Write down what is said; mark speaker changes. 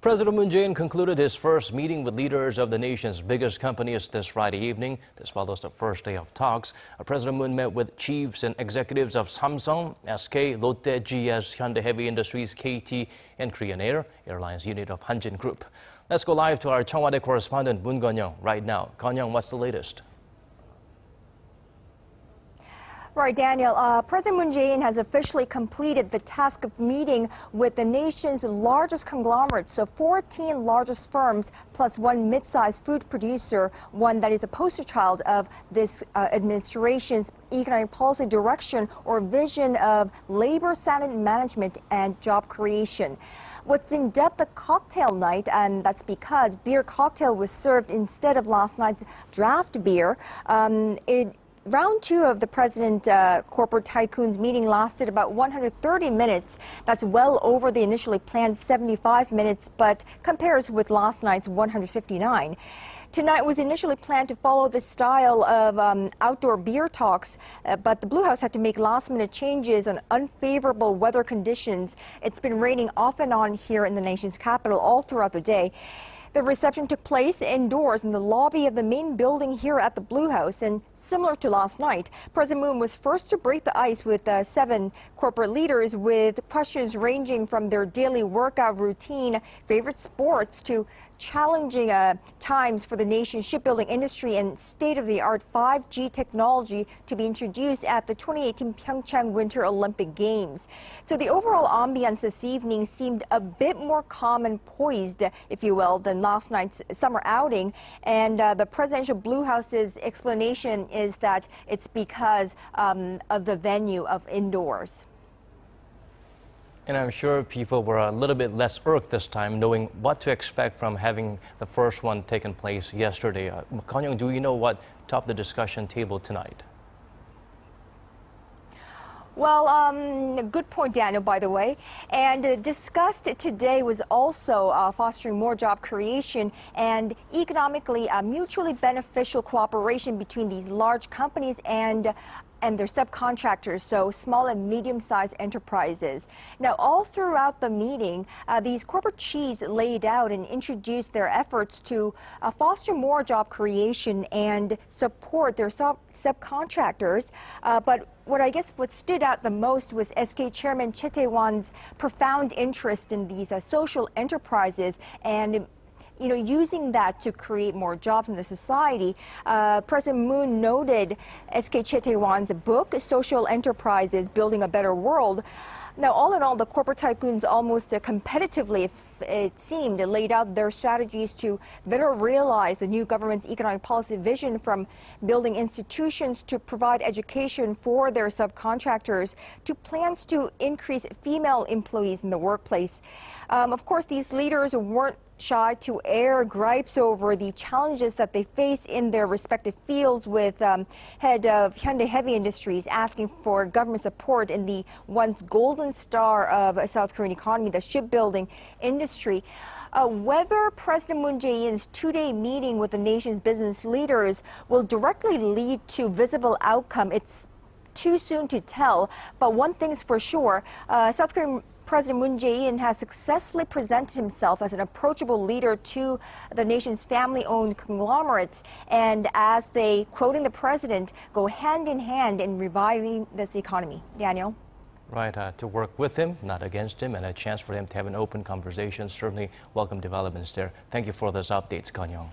Speaker 1: President Moon Jae-in concluded his first meeting with leaders of the nation's biggest companies this Friday evening. This follows the first day of talks. President Moon met with chiefs and executives of Samsung, SK, Lotte, GS, Hyundai Heavy Industries, KT, and Korean Airlines unit of Hanjin Group. Let's go live to our Cheongwade correspondent Moon Connyoung right now. Connyoung, what's the latest?
Speaker 2: Right, Daniel. President Moon Jae-in has officially completed the task of meeting with the nation's largest conglomerates, so 14 largest firms plus one mid-sized food producer, one that is a poster child of this administration's economic policy direction or vision of labor-centered management and job creation. What's been dubbed the cocktail night, and that's because beer cocktail was served instead of last night's draft beer. Round two of the President Corporate Tycoons meeting lasted about 130 minutes. That's well over the initially planned 75 minutes, but compares with last night's 159. Tonight was initially planned to follow the style of outdoor beer talks, but the Blue House had to make last-minute changes on unfavorable weather conditions. It's been raining off and on here in the nation's capital all throughout the day. The reception took place indoors in the lobby of the main building here at the Blue House, and similar to last night, President Moon was first to break the ice with 7 corporate leaders with questions ranging from their daily workout routine, favorite sports, to challenging times for the nation's shipbuilding industry and state-of-the-art 5G technology to be introduced at the 2018 Pyeongchang Winter Olympic Games. So the overall ambience this evening seemed a bit more calm and poised, if you will, than last night's summer outing. And the presidential Blue House's explanation is that it's because of the venue of indoors.
Speaker 1: And I'm sure people were a little bit less irked this time, knowing what to expect from having the first one taken place yesterday. Connyoung, do you know what topped the discussion table tonight?
Speaker 2: Well, good point, Daniel, by the way. And discussed today was also fostering more job creation and economically mutually beneficial cooperation between these large companies and their subcontractors, so small and medium-sized enterprises. Now, all throughout the meeting, these corporate chiefs laid out and introduced their efforts to foster more job creation and support their subcontractors. But what stood out the most was SK Chairman Choi Tae-won's profound interest in these social enterprises and using that to create more jobs in the society. President Moon noted SK Choi Tae-won's book, Social Enterprises, Building a Better World. Now, all in all, the corporate tycoons almost competitively, it seemed, laid out their strategies to better realize the new government's economic policy vision, from building institutions to provide education for their subcontractors to plans to increase female employees in the workplace. Of course, these leaders weren't shy to air gripes over the challenges that they face in their respective fields, with head of Hyundai Heavy Industries asking for government support in the once golden star of South Korean economy, the shipbuilding industry. Whether President Moon Jae-in's two-day meeting with the nation's business leaders will directly lead to visible outcome, it's too soon to tell. But one thing's for sure, South Korean President Moon Jae-in has successfully presented himself as an approachable leader to the nation's family-owned conglomerates, and as they, quoting the president, go hand in hand in reviving this economy. Daniel?
Speaker 1: Right, to work with him, not against him, and a chance for him to have an open conversation. Certainly welcome developments there. Thank you for those updates, Connyoung.